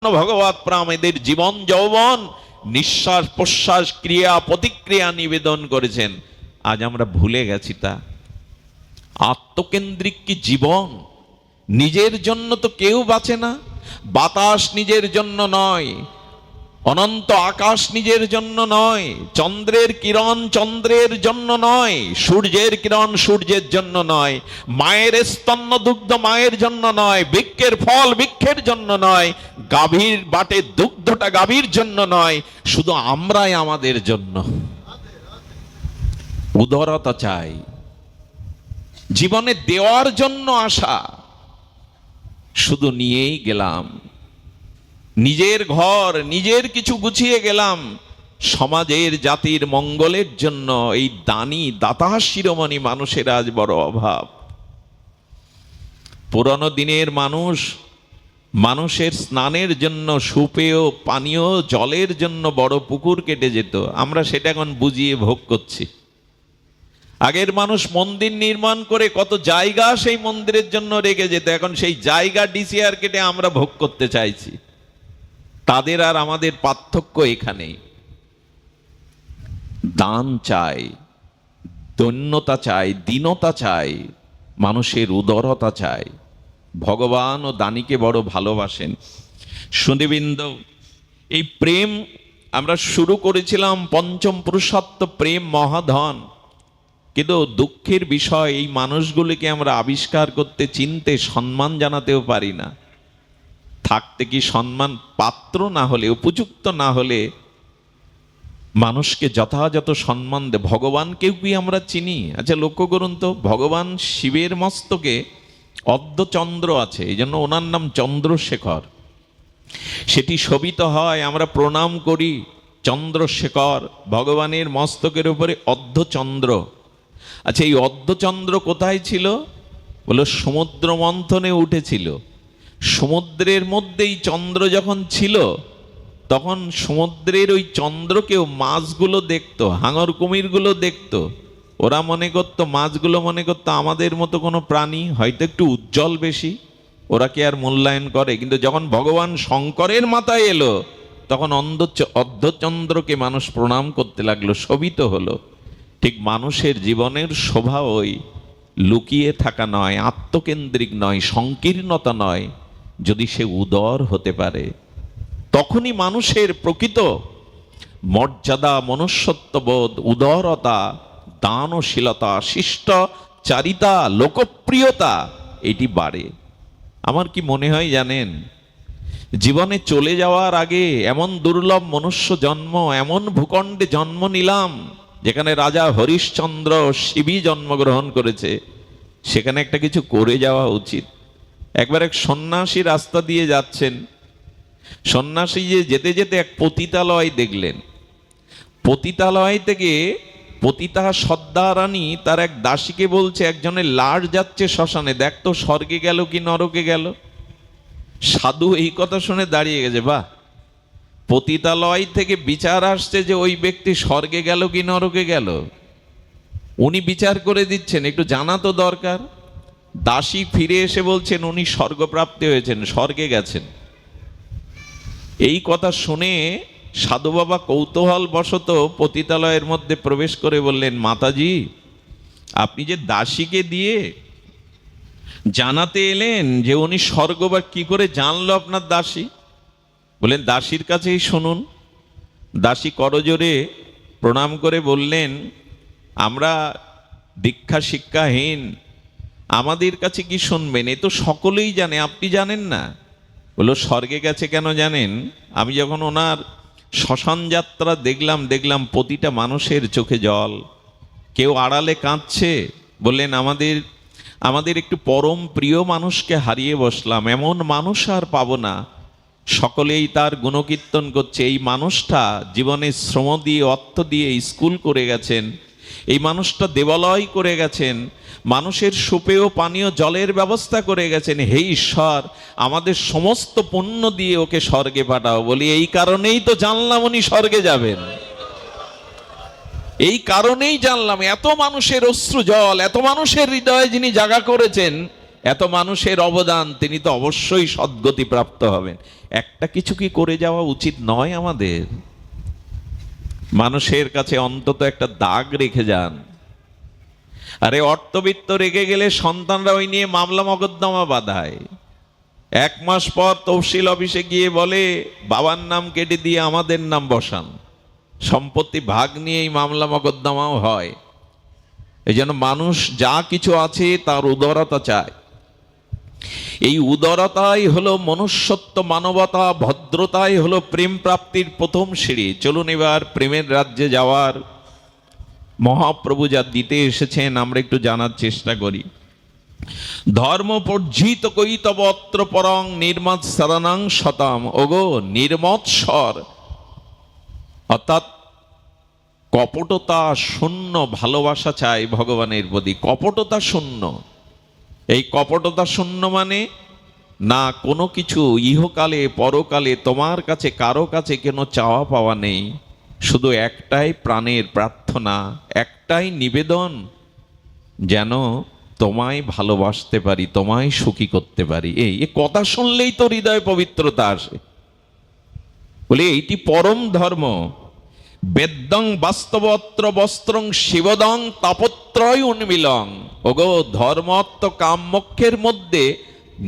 ভগবৎ প্রামেদের জীবন যৌবন নিঃশ্বাস প্রশ্বাস ক্রিয়া প্রতিক্রিয়া নিবেদন করেছেন। আজ আমরা ভুলে গেছি তা। আত্মকেন্দ্রিক কি জীবন? নিজের জন্য তো কেউ বাঁচে না। বাতাস নিজের জন্য নয়, অনন্ত আকাশ নিজের জন্য নয়, চন্দ্রের কিরণ চন্দ্রের জন্য নয়, সূর্যের কিরণ সূর্যের জন্য নয়, মায়ের স্তন্য দুগ্ধ মায়ের জন্য নয়, বৃক্ষের ফল বৃক্ষের জন্য নয়, গাভীর বাটে দুগ্ধটা গাভীর জন্য নয়, শুধু আমরাই আমাদের জন্য। উদারতা চাই, জীবনে দেওয়ার জন্য আসা। শুধু নিয়েই গেলাম, নিজের ঘর নিজের কিছু গুছিয়ে গেলাম, সমাজের জাতির মঙ্গলের জন্য এই দানী দাতা শিরোমণি মানুষের আজ বড় অভাব। পুরানো দিনের মানুষের স্নানের জন্য সুপেয় পানীয় জলের জন্য বড় পুকুর কেটে যেত। আমরা সেটা এখন বুঝিয়ে ভোগ করছি। আগের মানুষ মন্দির নির্মাণ করে কত জায়গা সেই মন্দিরের জন্য রেখে যেত, এখন সেই জায়গা ডিসিআর কেটে আমরা ভোগ করতে চাইছি। তাদের আর আমাদের পার্থক্য এখানেই। দান চাই, দৈন্যতা চাই, দীনতা চাই, মানুষের উদারতা চাই। ভগবান ও দানীকে বড় ভালোবাসেন। সুধীবৃন্দ, এই প্রেম আমরা শুরু করেছিলাম পঞ্চম পুরুষত্ব প্রেম মহাধন, কিন্তু দুঃখের বিষয় এই মানুষগুলিকে আমরা আবিষ্কার করতে, চিনতে, সম্মান জানাতেও পারি না। থাকতে কি সম্মান পাত্র না হলে, উপযুক্ত না হলে মানুষকে যথাযথ সম্মান দে। ভগবানকেও কি আমরা চিনি? আচ্ছা লক্ষ্য করুন তো, ভগবান শিবের মস্তকে অর্ধচন্দ্র আছে, এই জন্য ওনার নাম চন্দ্রশেখর। সেটি শোভিত হয়, আমরা প্রণাম করি চন্দ্রশেখর। ভগবানের মস্তকের উপরে অর্ধচন্দ্র। আচ্ছা এই অর্ধচন্দ্র কোথায় ছিল? বলো সমুদ্র মন্থনে উঠেছিল। সমুদ্রের মধ্যেই চন্দ্র যখন ছিল, তখন সমুদ্রের ওই চন্দ্রকেও মাছগুলো দেখতো, হাঙর কুমিরগুলো দেখতো। ওরা মনে করতো, মাছগুলো মনে করতো আমাদের মতো কোনো প্রাণী, হয়তো একটু উজ্জ্বল বেশি, ওরা কি আর মূল্যায়ন করে? কিন্তু যখন ভগবান শঙ্করের মাথায় এলো, তখন অর্ধচন্দ্রকে মানুষ প্রণাম করতে লাগলো, শোভিত হলো। ঠিক মানুষের জীবনের শোভা ওই লুকিয়ে থাকা নয়, আত্মকেন্দ্রিক নয়, সংকীর্ণতা নয়, যদি সে উদার হতে পারে, তখনই মানুষের প্রকৃত মর্যাদা, মনুষ্যত্ববোধ, উদারতা, দানশীলতা, শিষ্টাচারিতা, লোকপ্রিয়তা এটি বাড়ে। আমার কি মনে হয় জানেন, জীবনে চলে যাওয়ার আগে এমন দুর্লভ মনুষ্য জন্ম, এমন ভূখণ্ডে জন্ম নিলাম যেখানে রাজা হরিশ্চন্দ্র শিবী জন্মগ্রহণ করেছে, সেখানে একটা কিছু করে যাওয়া উচিত। একবার এক সন্ন্যাসী রাস্তা দিয়ে যাচ্ছেন, সন্ন্যাসী যেতে যেতে এক পতিতালয় দেখলেন। পতিতালয় থেকে পতিতা সদ্দা রানী তার এক দাসীকে বলছে, একজনের লাশ যাচ্ছে শ্মশানে, দেখ তো স্বর্গে গেল কি নরকে গেল। সাধু এই কথা শুনে দাঁড়িয়ে গেছে, বাহ, পতিতালয় থেকে বিচার আসছে যে ওই ব্যক্তি স্বর্গে গেল কি নরকে গেল, উনি বিচার করে দিচ্ছেন, একটু জানা তো দরকার। দাসী ফিরে এসে বলছেন উনি স্বর্গপ্রাপ্তি হয়েছেন, স্বর্গে গেছেন। এই কথা শুনে সাধু বাবা কৌতূহল বশত পতিতালয়ের মধ্যে প্রবেশ করে বললেন, মাতাজি, আপনি যে দাসীকে দিয়ে জানাতে এলেন যে উনি স্বর্গবাস, কি করে জানলো আপনার দাসী? বললেন দাসীর কাছেই শুনুন। দাসী করজোরে প্রণাম করে বললেন, আমরা দীক্ষা শিক্ষাহীন, আমাদের কাছে কি শুনবেন? এ তো সকলেই জানে, আপনি জানেন না? বললো স্বর্গে গেছে কেন জানেন? আমি যখন ওনার শ্মশান যাত্রা দেখলাম প্রতিটা মানুষের চোখে জল, কেউ আড়ালে কাঁদছে। বললেন আমাদের একটু পরম প্রিয় মানুষকে হারিয়ে বসলাম, এমন মানুষ আর পাবো না। সকলেই তার গুণকীর্তন করছে। এই মানুষটা জীবনে শ্রম দিয়ে, অর্থ দিয়ে স্কুল করে গেছেন, এই মানুষটা দেবালয় করে গেছেন, মানুষের সুপেয় পানীয় জলের ব্যবস্থা করে গেছেন। হে ঈশ্বর, আমাদের সমস্ত পুণ্য দিয়ে ওকে স্বর্গে পাঠাও। বলি এই কারণেই তো জানলাম উনি স্বর্গে যাবেন, এই কারণেই জানলাম। এত মানুষের অশ্রু জল, এত মানুষের হৃদয়ে যিনি জায়গা করেছেন, এত মানুষের অবদান, তিনি তো অবশ্যই সদ্গতি প্রাপ্ত হবেন। একটা কিছু কি করে যাওয়া উচিত নয় আমাদের? মানুষের কাছে অন্তত একটা দাগ রেখে যান। আরে অর্থবিত্ত রেখে গেলে সন্তানরা ওই নিয়ে মামলা মকদ্দমা বাঁধায়। 1 মাস পর তহসিল অফিসে গিয়ে বলে বাবার নাম কেটে দিয়ে আমাদের নাম বসান। সম্পত্তি ভাগ নিয়ে এই মামলা মকদ্দমাও হয়। এই জন্য মানুষ যা কিছু আছে তার উদারতা চায়। এই উদারতাই হলো মনুষ্যত্ব, মানবতা, ভদ্রতাই হলো প্রেম প্রাপ্তির প্রথম সিঁড়ি। চলুন এবার প্রেমের রাজ্যে যাওয়ার মহাপ্রভু যা দিতে এসেছেন আমরা একটু জানার চেষ্টা করি। ধর্ম পর্জিত কৈতব অত্র পরং নির্মৎ সরণং শতম। ওগো নির্মৎসর, অর্থাৎ কপটতা শূন্য ভালোবাসা চাই ভগবানের প্রতি। কপটতা শূন্য, এই কপটতা শূন্য মানে না কোনো কিছু ইহকালে পরকালে তোমার কাছে কারো কাছে কোনো চাওয়া পাওয়া নেই, শুধু একটাই প্রাণের প্রার্থনা, একটাই নিবেদন, যেন তোমায় ভালোবাসতে পারি, তোমায় সুখী করতে পারি। এই কথা শুনলেই তো হৃদয়ে পবিত্রতা আসে। বলে এইটি পরম ধর্ম। বেদং বাস্তবত্র বস্ত্রং শিবদং তাপত্রয় উন্মিলং। ওগো ধর্মত্ব কাম মোক্ষের মধ্যে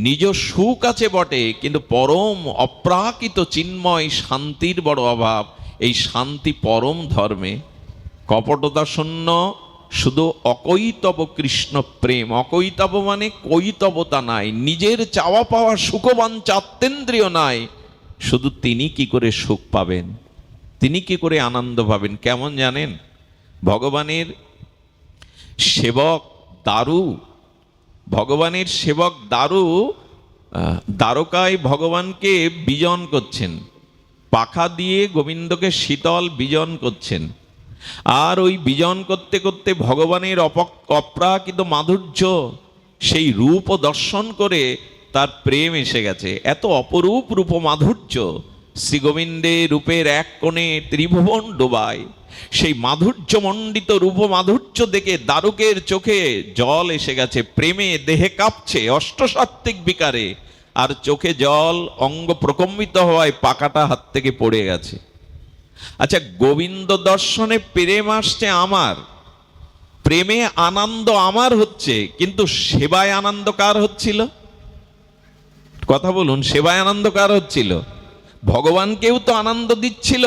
নিজ সুখ আছে বটে, কিন্তু পরম অপ্রাকৃত চিন্ময় শান্তির বড় অভাব। এই শান্তি পরম ধর্মে। কপটতা শূন্য, শুধু অকৈতব কৃষ্ণ প্রেম। অকৈতব মানে কৈতবতা নাই, নিজের চাওয়া পাওয়া সুখবাঞ্ছা আত্মেন্দ্রিয় নাই। শুধু তিনি কি করে সুখ পাবেন, তিনি কি করে আনন্দ পাবেন? কেমন জানেন? ভগবানের সেবক দারু, ভগবানের সেবক দারু দ্বারকায় ভগবানকে বিজন করছেন, পাখা দিয়ে গোবিন্দকে শীতল বিজন করছেন। আর ওই বিজন করতে করতে ভগবানের অপ্রাকৃত মাধুর্য, সেই রূপ দর্শন করে তার প্রেম এসে গেছে। এত অপরূপ রূপ মাধুর্য, শ্রী গোবিন্দের রূপের এক কোণে ত্রিভুবন ডোবায়। সেই মাধুর্যমণ্ডিত রূপ মাধুর্য দেখে দারুকের চোখে জল এসে গেছে, প্রেমে দেহে কাঁপছে অষ্টসাত্ত্বিক বিকারে, আর চোখে জল, অঙ্গ প্রকম্পিত হওয়ায় পাকাটা হাত থেকে পড়ে গেছে। আচ্ছা, গোবিন্দ দর্শনে প্রেম আসছে আমার, প্রেমে আনন্দ আমার হচ্ছে, কিন্তু সেবায় আনন্দ কার হচ্ছিল? কথা বলুন, সেবায় আনন্দ কার হচ্ছিল? ভগবানকেও তো আনন্দ দিচ্ছিল,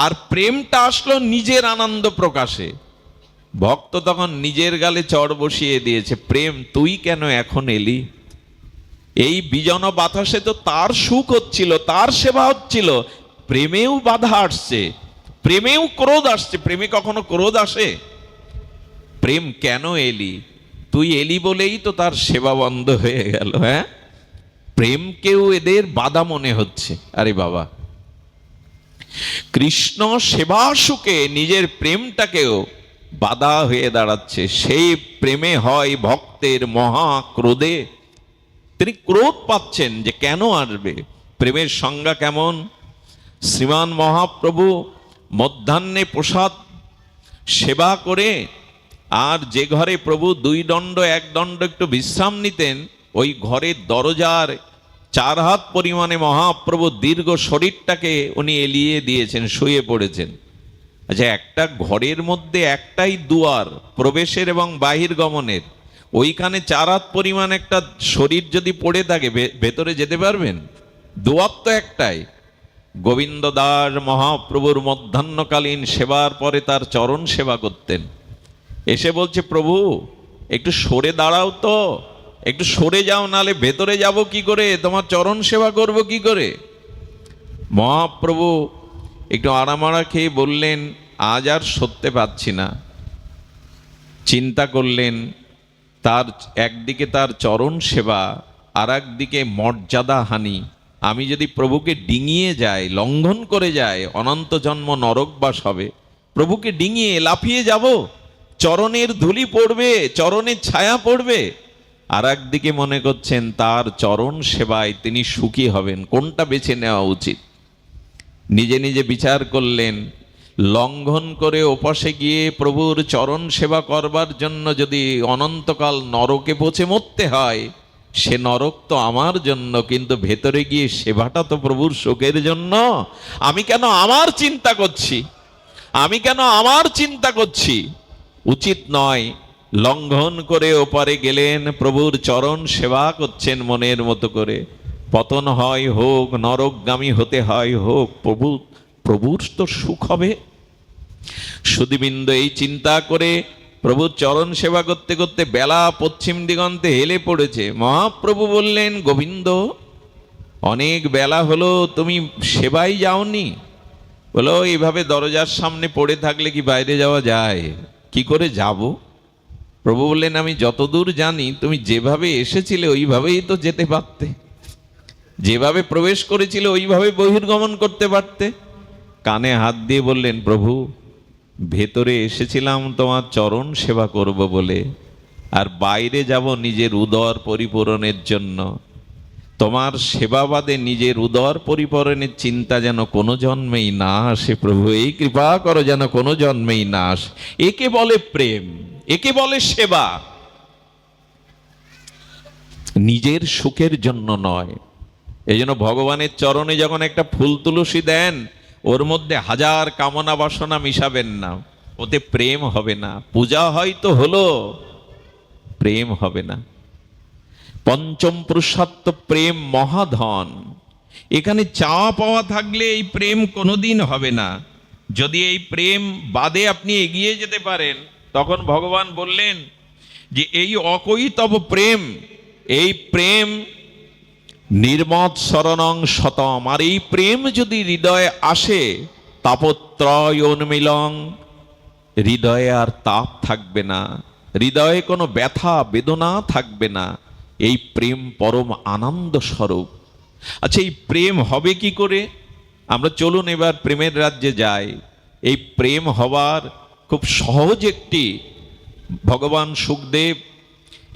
আর প্রেমটা আসলো নিজের আনন্দ প্রকাশে। ভক্ত তখন নিজের গালে চড় বসিয়ে দিয়েছে, প্রেম তুই কেন এখন এলি? এই বিজন বাতাসে তো তার সুখ হচ্ছিল, তার সেবা হচ্ছিল, প্রেমেও বাধা আসছে, প্রেমেও ক্রোধ আসছে। প্রেমে কখনো ক্রোধ আসে? প্রেম কেন এলি? তুই এলি বলেই তো তার সেবা বন্ধ হয়ে গেল। হ্যাঁ, প্রেমকেও এদের বাধা মনে হচ্ছে। আরে বাবা, কৃষ্ণ সেবা সুখে নিজের প্রেমটাকেও বাধা হয়ে দাঁড়াচ্ছে। সেই প্রেমে হয় ভক্তের মহা ক্রোধে। তিনি ক্রোধ পাচ্ছেন যে কেন আসবে। প্রেমের সংজ্ঞা কেমন? শ্রীমান মহাপ্রভু মধ্যাহ্নে প্রসাদ সেবা করে, আর যে ঘরে প্রভু 2 দণ্ড 1 দণ্ড একটু বিশ্রাম নিতেন, ওই ঘরের দরজার 4 হাত পরিমাণে মহাপ্রভু দীর্ঘ শরীরটাকে উনি এলিয়ে দিয়েছেন, শুয়ে পড়েছেন। আচ্ছা, একটা ঘরের মধ্যে একটাই দুয়ার প্রবেশের এবং বাহির গমনের, ওইখানে 4 হাত পরিমাণ একটা শরীর যদি পড়ে থাকে, ভেতরে যেতে পারবেন? দুয়ার তো একটাই। গোবিন্দ দাস মহাপ্রভুর মধ্যাহ্নকালীন সেবার পরে তার চরণ সেবা করতেন। এসে বলছে, প্রভু একটু সরে দাঁড়াও তো, একটু সরে যাও, নালে ভেতরে যাব কি করে, তোমার চরণ সেবা করব কি করে? মহাপ্রভু একটু আড়ামাড়া খেয়ে বললেন, আজ আর সরতে পারছি না। চিন্তা করলেন, তার একদিকে তার চরণ সেবা, আর একদিকে মর্যাদা হানি। আমি যদি প্রভুকে ডিঙিয়ে যাই, লঙ্ঘন করে যাই, অনন্ত জন্ম নরকবাস হবে। প্রভুকে ডিঙিয়ে লাফিয়ে যাব, চরণের ধুলি পড়বে, চরণের ছায়া পড়বে। আর একদিকে মনে করছেন তার চরণ সেবায় তিনি সুখী হবেন। কোনটা বেছে নেওয়া উচিত? নিজে নিজে বিচার করলেন, লঙ্ঘন করে ওপাশে গিয়ে প্রভুর চরণ সেবা করবার জন্য যদি অনন্তকাল নরকে পচে মরতে হয়, সে নরক তো আমার জন্য, কিন্তু ভেতরে গিয়ে সেবাটা তো প্রভুর সুখের জন্য। আমি কেন আমার চিন্তা করছি, আমি কেন আমার চিন্তা করছি? উচিত নয়। লঙ্ঘন করে ওপারে গেলেন, প্রভুর চরণ সেবা করছেন মনের মতো করে। পতন হয় হোক, নরকগামী হতে হয় হোক, প্রভুর তো সুখ হবে। সুধীবৃন্দ এই চিন্তা করে প্রভুর চরণ সেবা করতে করতে বেলা পশ্চিম দিগন্তে হেলে পড়েছে। মহাপ্রভু বললেন, গোবিন্দ, অনেক বেলা হলো, তুমি সেবাই যাওনি? বলো, এইভাবে দরজার সামনে পড়ে থাকলে কি বাইরে যাওয়া যায়? কি করে যাব? প্রভু বললেন, আমি যতদূর জানি তুমি যেভাবে এসেছিলে ওইভাবেই তো যেতে পারতে, যেভাবে প্রবেশ করেছিলে ওইভাবে বহির্গমন করতে পারতে। কানে হাত দিয়ে বললেন, প্রভু, ভেতরে এসেছিলাম তোমার চরণ সেবা করব বলে, আর বাইরে যাব নিজের উদর পরিপূরণের জন্য। তোমার সেবা বাদে নিজের উদর পরিপূরণের চিন্তা যেন কোনো জন্মেই না আসে প্রভু, এই কৃপা করো যেন কোনো জন্মেই না আসে। একে বলে প্রেম, একে বলে সেবা। নিজের সুখের জন্য নয়। এই জন্য ভগবানের চরণে যখন একটা ফুল তুলসী দেন, ওর মধ্যে হাজার কামনা বাসনা মিশাবেন না, ওতে প্রেম হবে না। পূজা হয়তো হলো, প্রেম হবে না। পঞ্চম পুরুষার্থ প্রেম মহাধন। এখানে চাওয়া পাওয়া থাকলে এই প্রেম কোনোদিন হবে না। যদি এই প্রেম বাদে আপনি এগিয়ে যেতে পারেন, তখন ভগবান বললেন যে এই অকৈতব প্রেম, এই প্রেম নির্মদ শরণং শতম। আর এই প্রেম যদি হৃদয়ে আসে, তাপত্রয় উন্মিলং, হৃদয়ে আর তাপ থাকবে না, হৃদয়ে কোনো ব্যথা বেদনা থাকবে না। এই প্রেম পরম আনন্দ স্বরূপ। আচ্ছা, এই প্রেম হবে কি করে? আমরা চলুন এবার প্রেমের রাজ্যে যাই। এই প্রেম হবার খুব সহজ একটি, ভগবান সুখদেব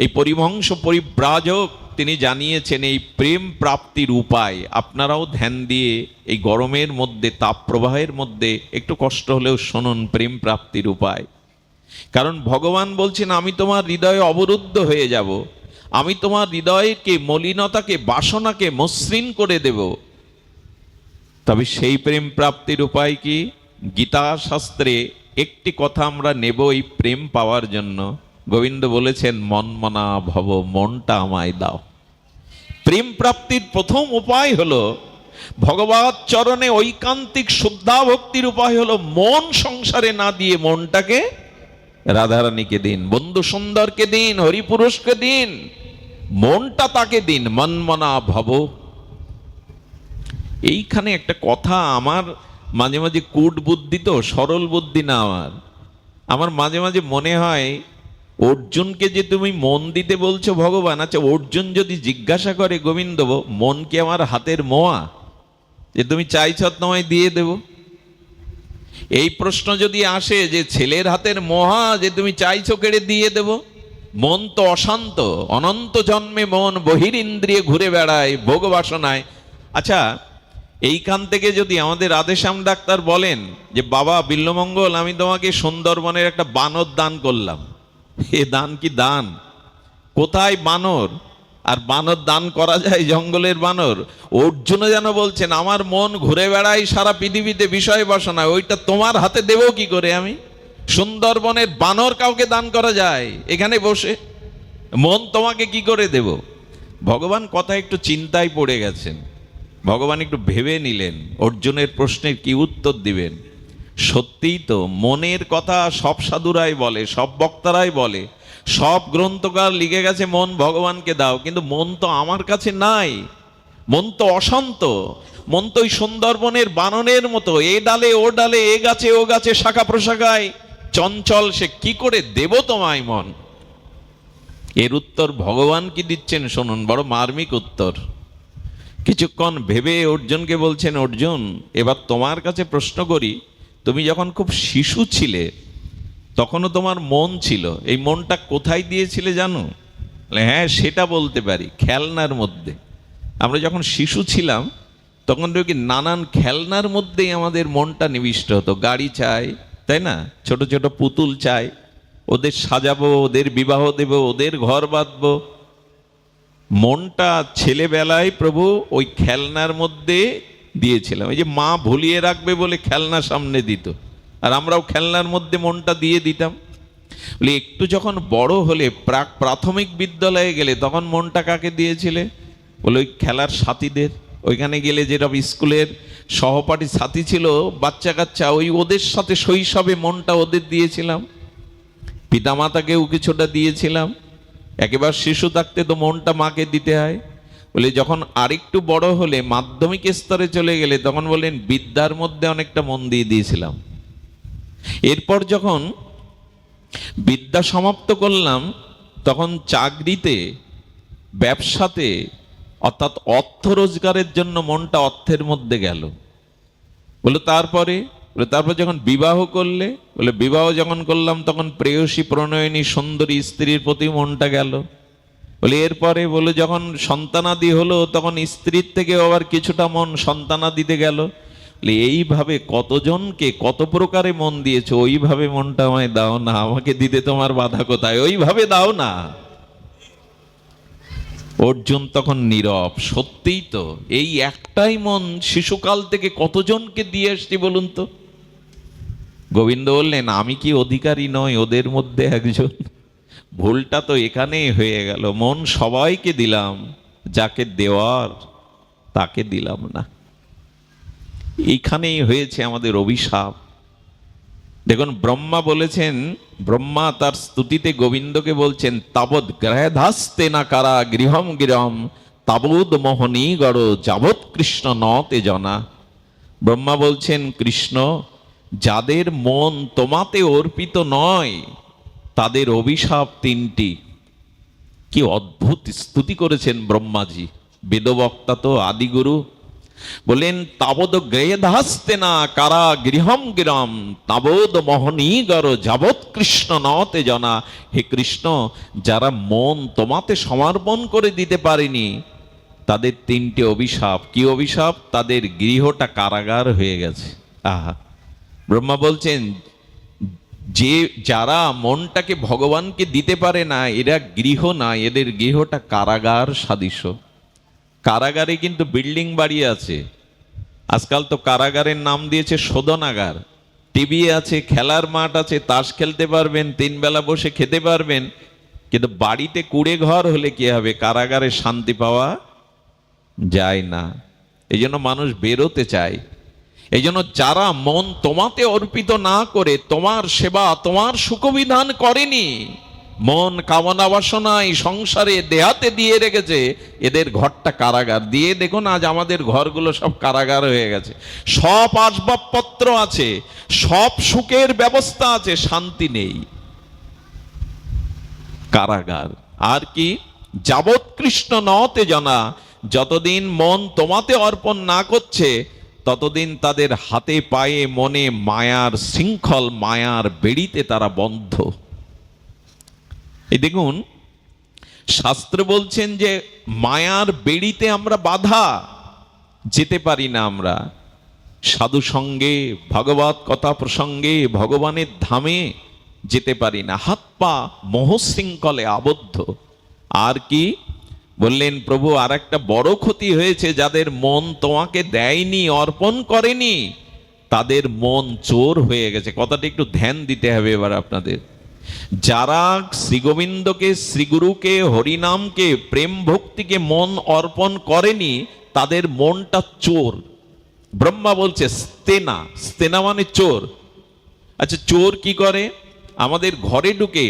এই পরিমহংস পরিব্রাজক তিনি জানিয়েছেন এই প্রেম প্রাপ্তির উপায়। আপনারাও ধ্যান দিয়ে এই গরমের মধ্যে, তাপ প্রবাহের মধ্যে একটু কষ্ট হলেও শুনুন প্রেম প্রাপ্তির উপায়। কারণ ভগবান বলছেন, আমি তোমার হৃদয়ে অবরুদ্ধ হয়ে যাব, আমি তোমার হৃদয়কে, মলিনতাকে, বাসনাকে মসৃণ করে দেব। তবে সেই প্রেম প্রাপ্তির উপায় কি? গীতা শাস্ত্রে একটি কথা আমরা নেব এই প্রেম পাওয়ার জন্য। গোবিন্দ বলেছেন, মনমনা ভব, মনটা আমায় দাও। প্রেম প্রাপ্তির প্রথম উপায় হলো ভগবৎ চরণে ঐকান্তিক শুদ্ধা ভক্তির উপায় হলো মন সংসারে না দিয়ে মনটাকে রাধারানীকে দিন, বন্ধু সুন্দরকে দিন, হরিপুরুষকে দিন, মনটা তাকে দিন। মনমনা ভব। এইখানে একটা কথা, আমার মাঝে মাঝে কূট বুদ্ধি তো, সরল বুদ্ধি না আমার মাঝে মাঝে মনে হয়, অর্জুনকে যে তুমি মন দিতে বলছো ভগবান, আচ্ছা অর্জুন যদি জিজ্ঞাসা করে, গোবিন্দ মন কি আমার হাতের মোয়া যে তুমি চাইছ তোমায় দিয়ে দেব? এই প্রশ্ন যদি আসে যে ছেলের হাতের মোহা যে তুমি চাইছো কেড়ে দিয়ে দেব? মন তো অশান্ত, অনন্ত জন্মে মন বহিরিন্দ্রিয়ে ঘুরে বেড়ায় ভোগ বাসনায়। আচ্ছা, এইখান থেকে যদি আমাদের রাধেশ্যাম ডাক্তার বলেন যে বাবা বিল্লমঙ্গল, আমি তোমাকে সুন্দরবনের একটা বানর দান করলাম, এ দান কি দান? কোথায় বানর? আর বানর দান করা যায়? জঙ্গলের বানর। অর্জুনও যেন বলছেন, আমার মন ঘুরে বেড়াই সারা পৃথিবীতে বিষয় বাসনা, ওইটা তোমার হাতে দেব কি করে আমি? সুন্দরবনের বানর কাউকে দান করা যায় এখানে বসে? মন তোমাকে কি করে দেব? ভগবান কথা একটু চিন্তায় পড়ে গেছেন। ভগবান একটু ভেবে নিলেন অর্জুনের প্রশ্নের কি উত্তর দিবেন। সত্যিই তো মনের কথা সব সাধুরাই বলে, সব বক্তারাই বলে, সব গ্রন্থকার লিখে গেছে মন ভগবানকে দাও, কিন্তু মন তো আমার কাছে নাই। মন তো অশান্ত, মন তো ওই সুন্দরবনের বানরের মতো, এ ডালে ও ডালে, এ গাছে ও গাছে, শাখা প্রশাখায় চঞ্চল, সে কি করে দেব তোমায় মন? এর উত্তর ভগবান কি দিচ্ছেন শুনুন, বড় মার্মিক উত্তর। কিছুক্ষণ ভেবে অর্জুনকে বলছেন, অর্জুন এবার তোমার কাছে প্রশ্ন করি, তুমি যখন খুব শিশু ছিলে তখনও তোমার মন ছিল, এই মনটা কোথায় দিয়েছিলে জানো? হ্যাঁ সেটা বলতে পারি, খেলনার মধ্যে। আমরা যখন শিশু ছিলাম তখন দেখি নানান খেলনার মধ্যেই আমাদের মনটা নিবিষ্ট হতো। গাড়ি চাই, তাই না? ছোট ছোট পুতুল চাই, ওদের সাজাবো, ওদের বিবাহ দেব, ওদের ঘর বাঁধবো। মনটা ছেলেবেলায় প্রভু ওই খেলনার মধ্যে দিয়েছিলাম। এই যে মা ভুলিয়ে রাখবে বলে খেলনা সামনে দিত, আর আমরাও খেলনার মধ্যে মনটা দিয়ে দিতাম। বলে একটু যখন বড় হলে প্রাথমিক বিদ্যালয়ে গেলে তখন মনটা কাকে দিয়েছিলে? বলে ওই খেলার সাথীদের। ওইখানে গেলে যেটা স্কুলের সহপাঠী সাথী ছিল বাচ্চা কাচ্চা, ওই ওদের সাথে শৈশবে মনটা ওদের দিয়েছিলাম। পিতামাতাকেও কিছুটা দিয়েছিলাম। একেবারে শিশু থাকতে তো মনটা মাকে দিতে হয়। বলে যখন আরেকটু বড় হলে মাধ্যমিক স্তরে চলে গেলে তখন বললেন বিদ্যার মধ্যে অনেকটা মন দিয়ে দিয়েছিলাম। এরপর যখন বিদ্যা সমাপ্ত করলাম তখন চাকরিতে, ব্যবসাতে, অর্থাৎ অর্থ রোজগারের জন্য মনটা অর্থের মধ্যে গেল। বলে তারপর যখন বিবাহ করলে, বলে বিবাহ যখন করলাম তখন প্রেয়সী প্রণয়িনী সুন্দরী স্ত্রীর প্রতি মনটা গেল। বলে এরপরে বলে যখন সন্তানাদি হলো তখন স্ত্রীর থেকে আবার কিছুটা মন সন্তানাদিতে গেল। এইভাবে কতজনকে কত প্রকারে মন দিয়েছো, ওইভাবে মনটা আমায় দাও না, আমাকে দিতে তোমার বাধা কোথায়, ওইভাবে দাও না। অর্জুন তখন নীরব। সত্যিই তো, এই একটাই মন শিশুকাল থেকে কতজনকে দিয়ে এসছি বলুন তো। গোবিন্দ বললেন আমি কি অধিকারী নয় ওদের মধ্যে একজন? ভুলটা তো এখানেই হয়ে গেল, মন সবাইকে দিলাম, যাকে দেওয়ার তাকে দিলাম না। এইখানেই হয়েছে আমাদের অভিশাপ। দেখুন ব্রহ্মা বলেছেন, ব্রহ্মা তার স্তুতিতে গোবিন্দকে বলছেন তাবৎ গ্রহধাস্তে না কারা গৃহম গৃহম তাবৎ মোহনী গড় যাবৎ কৃষ্ণ নতে জনা। ব্রহ্মা বলছেন কৃষ্ণ, যাদের মন তোমাতে অর্পিত নয় তাদের অভিশাপ তিনটি। কি অদ্ভুত স্তুতি করেছেন ব্রহ্মাজি, বেদবক্তা তো আদিগুরু। বলেন তাবদ গ্রেধাস্তে না কারা গৃহম গৃহম তাবদ মোহনী গর যাবৎ কৃষ্ণ নতে জনা। হে কৃষ্ণ, যারা মন তোমাতে সমর্পণ করে দিতে পারেনি তাদের তিনটে অভিশাপ। কি অভিশাপ? তাদের গৃহটা কারাগার হয়ে গেছে। আহা, ব্রহ্মা বলছেন যে যারা মনটাকে ভগবানকে দিতে পারে না এরা গৃহ না, এদের গৃহটা কারাগার সাদৃশ্য। কারাগারে কিন্তু বিল্ডিং বাড়ি আছে, আজকাল তো কারাগারের নাম দিয়েছে শোধনাগার। টিভি আছে, খেলার মাঠ আছে, তাস খেলতে পারবেন, 3 বেলা বসে খেতে পারবেন। কিন্তু বাড়িতে কুড়ে ঘর হলে কি হবে? কারাগারে শান্তি পাওয়া যায় না। এই জন্য মানুষ বেরোতে চায়। এই জন্য যারা মন তোমাতে অর্পিত না করে তোমার সেবা, তোমার সুখবিধান করেনি, মন কামনা বাসনায় সংসারে দেহাতে দিয়ে রেখেছে, এদের ঘরটা কারাগার। দিয়ে দেখুন আজ আমাদের ঘরগুলো সব কারাগার হয়ে গেছে। সব আসবাবপত্র আছে, সব সুখের ব্যবস্থা আছে, শান্তি নেই, কারাগার। আর কি? যাবৎ কৃষ্ণ নতে জানা, যতদিন মন তোমাতে অর্পণ না করছে ততদিন তাদের হাতে পায়ে মনে মায়ার শৃঙ্খল, মায়ার বেড়িতে তারা বন্ধ। এই দেখুন শাস্ত্র বলছেন যে মায়ার বেড়িতে আমরা বাধা, যেতে পারি না আমরা সাধু সঙ্গে, ভগবত কথা প্রসঙ্গে, ভগবানের ধামে যেতে পারি না, হাত পা মোহশৃঙ্খলে আবদ্ধ। আর কি বললেন প্রভু? আর একটা বড় ক্ষতি হয়েছে, যাদের মন তোমাকে দেয়নি, অর্পণ করেনি, তাদের মন চোর হয়ে গেছে। কথাটা একটু ধ্যান দিতে হবে এবার আপনাদের। যারা শ্রীগোবিন্দকে, শ্রীগুরুকে, হরিনামকে, প্রেম ভক্তিকে মন অর্পণ করেনি তাদের মনটা চোর। ব্রহ্মা বলছে স্তেনা, স্তেনা মানে চোর। আচ্ছা চোর কি করে? আমাদের ঘরে ঢুকে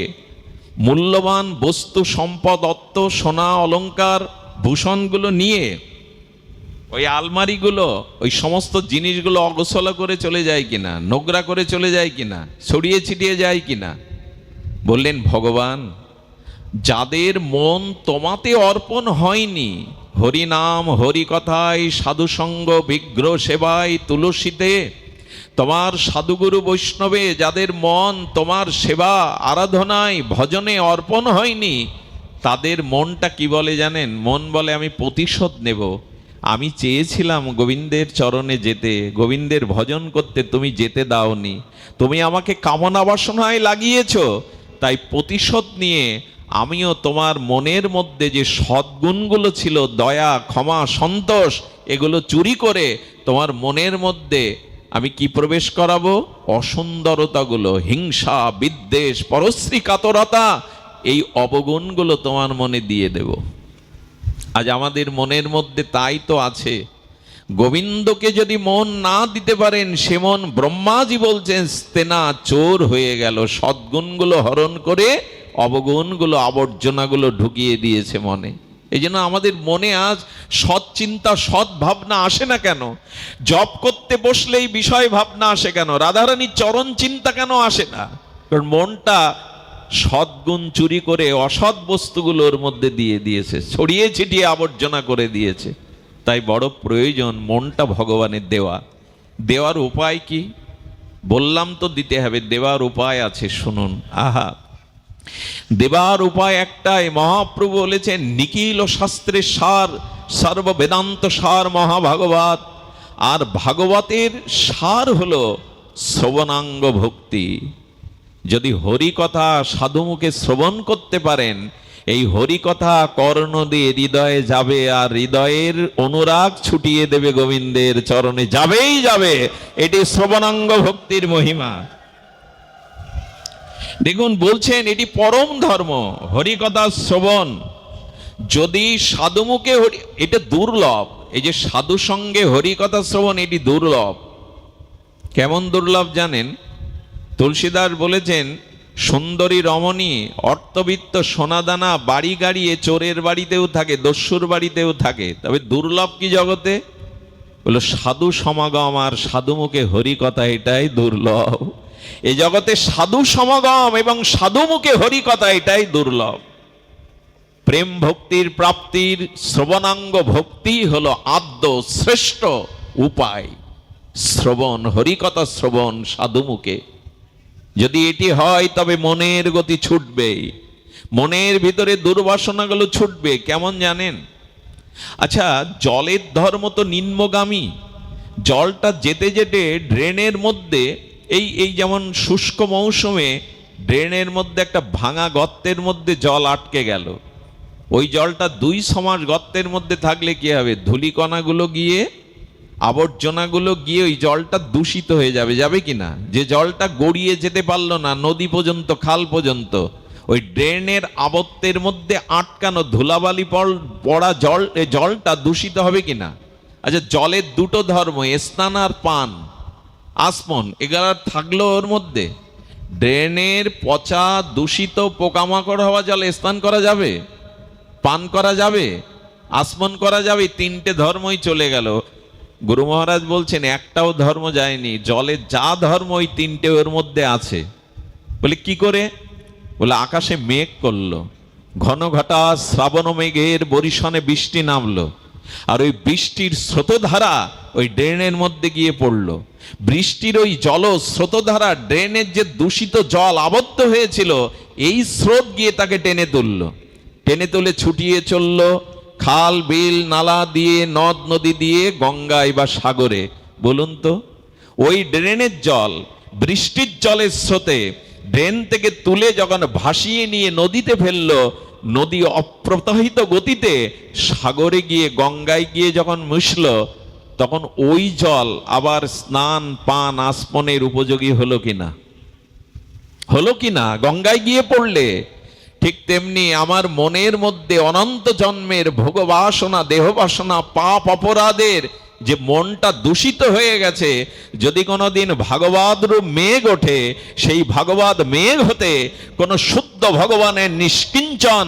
মূল্যবান বস্তু সম্পদ, অর্থ, সোনা, অলংকার, ভূষণগুলো নিয়ে ওই আলমারিগুলো, ওই সমস্ত জিনিসগুলো অগোছলা করে চলে যায় কিনা, নোংরা করে চলে যায় কিনা, ছড়িয়ে ছিটিয়ে যায় কিনা। বললেন ভগবান, যাদের মন তোমাতে অর্পণ হয়নি, হরি নাম, হরি কথায়, সাধুসঙ্গ, বিগ্রহ সেবায়, তুলসীতে, তোমার সাধুগুরু বৈষ্ণবে যাদের মন তোমার সেবা, আরাধনায়, ভজনে অর্পণ হয়নি, তাদের মনটা কি বলে জানেন? মন বলে আমি প্রতিশোধ নেব। আমি চেয়েছিলাম গোবিন্দের চরণে যেতে, গোবিন্দের ভজন করতে, তুমি যেতে দাওনি, তুমি আমাকে কামনা বাসনায় লাগিয়েছ, তাই প্রতিশোধ নিয়ে আমিও তোমার মনের মধ্যে যে সদ্গুণগুলো ছিল, দয়া, ক্ষমা, সন্তোষ, এগুলো চুরি করে তোমার মনের মধ্যে আমি কি প্রবেশ করাবো? অসুন্দরতাগুলো, হিংসা, বিদ্বেষ, পরশ্রী কাতরতা, এই অবগুণগুলো তোমার মনে দিয়ে দেব। আজ আমাদের মনের মধ্যে তাই তো আছে। গোবিন্দকে যদি মন না দিতে পারেন, সে মন ব্রহ্মাজি বলছেন স্তেনা চোর হয়ে গেল, সদ্গুণগুলো হরণ করে অবগুণগুলো, আবর্জনাগুলো ঢুকিয়ে দিয়েছে মনে। এই জন্য আমাদের মনে আজ সৎ চিন্তা, সৎ ভাবনা আসে না কেন? জপ করতে বসলেই বিষয় ভাবনা আসে কেন? রাধারানীর চরণ চিন্তা কেন আসে না? কারণ মনটা সদ্গুণ চুরি করে অসৎ বস্তুগুলোর মধ্যে দিয়ে দিয়েছে, ছড়িয়ে ছিটিয়ে আবর্জনা করে দিয়েছে। তাই বড় প্রয়োজন মনটা ভগবানের দেওয়া। দেওয়ার উপায় কি? বললাম তো দিতে হবে, দেওয়ার উপায় আছে, শুনুন। আহা, দেবার উপায় একটাই। মহাপ্রভু বলেছেন নিখিল শাস্ত্রের সার, সর্ব বেদান্ত সার মহাভাগবত। আর ভাগবতের সার হলো শ্রবণাঙ্গ ভক্তি। যদি হরি কথা সাধুমুখে শ্রবণ করতে পারেন, এই হরি কথা কর্ণ দিয়ে হৃদয়ে যাবে, আর হৃদয়ের অনুরাগ ছুটিয়ে দেবে গোবিন্দের চরণে, যাবেই যাবে। এটি শ্রবণাঙ্গ ভক্তির মহিমা। দেখুন বলছেন এটি পরম ধর্ম, হরিকথা শ্রবণ। যদি সাধুমুখে হরি, এটা দুর্লভ। এই যে সাধু সঙ্গে হরিকথা শ্রবণ, এটি দুর্লভ। কেমন দুর্লভ জানেন? তুলসীদাস বলেছেন সুন্দরী রমণী, অর্থবিত্ত, সোনাদানা, বাড়ি গাড়িয়ে চোরের বাড়িতেও থাকে, দস্যুর বাড়িতেও থাকে, তবে দুর্লভ কি জগতে? বলল সাধু সমাগম আর সাধুমুখে হরিকথা, এটাই দুর্লভ। এই জগতে সাধু সমাগম এবং সাধুমুখে হরিকথা, এটাই দুর্লভ। প্রেম ভক্তির প্রাপ্তির শ্রবণাঙ্গ ভক্তি হলো আদ্য শ্রেষ্ঠ উপায়। শ্রবণ, হরিকথা শ্রবণ সাধুমুখে যদি এটি হয়, তবে মনের গতি ছুটবে, মনের ভিতরে দুর্বাসনাগুলো ছুটবে। কেমন জানেন? আচ্ছা, জলের ধর্ম তো নিম্নগামী। জলটা যেতে যেতে ড্রেনের মধ্যে, এই যেমন শুষ্ক মৌসুমে ড্রেনের মধ্যে একটা ভাঙা গর্তের মধ্যে জল আটকে গেল, ওই জলটা 2 মাস গর্তের মধ্যে থাকলে কি হবে? ধূলিকণাগুলো গিয়ে, আবর্জনাগুলো গিয়ে ওই জলটা দূষিত হয়ে যাবে, যাবে কিনা? যে জলটা গড়িয়ে যেতে পারলো না নদী পর্যন্ত, খাল পর্যন্ত, ওই ড্রেনের আবর্তের মধ্যে আটকানো ধুলাবালি পড়া জলটা দূষিত হবে কিনা? আচ্ছা, জলের দুটো ধর্ম, স্নান আর পান, আসমন, এগুলো থাকলো ওর মধ্যে। ড্রেনের পচা দূষিত পোকামাকড় হওয়া জলে স্নান করা যাবে? পান করা যাবে? আসমন করা যাবে? 3টে ধর্মই চলে গেল। গুরু মহারাজ বলছেন একটাও ধর্ম যায়নি, জলে যা ধর্ম ওই 3টে ওর মধ্যে আছে। বলে কি করে? বলে আকাশে মেঘ করলো, ঘন ঘটা শ্রাবণ মেঘের বরিশনে বৃষ্টি নামলো, আর ওই বৃষ্টির স্রোতধারা ওই ড্রেনের মধ্যে গিয়ে পড়লো। বৃষ্টির ওই জল স্রোতধারা ড্রেনের যে দূষিত জল আবদ্ধ হয়েছিল, এই স্রোত গিয়ে তাকে টেনে তুললো, টেনে তুলে ছুটিয়ে চললো খাল, বিল, নালা দিয়ে, নদ নদী দিয়ে গঙ্গায় বা সাগরে। বলুন তো, ওই ড্রেনের জল বৃষ্টির জলের স্রোতে ড্রেন থেকে তুলে যখন ভাসিয়ে নিয়ে নদীতে ফেললো, নদী অপ্রবাহিত গতিতে সাগরে গিয়ে, গঙ্গায় গিয়ে যখন মিশলো, তখন ওই জল আবার স্নান, পান, আসমনের উপযোগী হলো কিনা? হলো কিনা? গঙ্গায় গিয়ে পড়লে। ঠিক তেমনি আমার মনের মধ্যে অনন্ত জন্মের ভোগবাসনা, দেহবাসনা, পাপ অপরাধের যে মনটা দূষিত হয়ে গেছে, যদি কোনোদিন ভাগবত রূপ মেঘ ওঠে, সেই ভাগবত মেঘ হতে কোনো শুদ্ধ ভগবানের নিষ্কিঞ্চন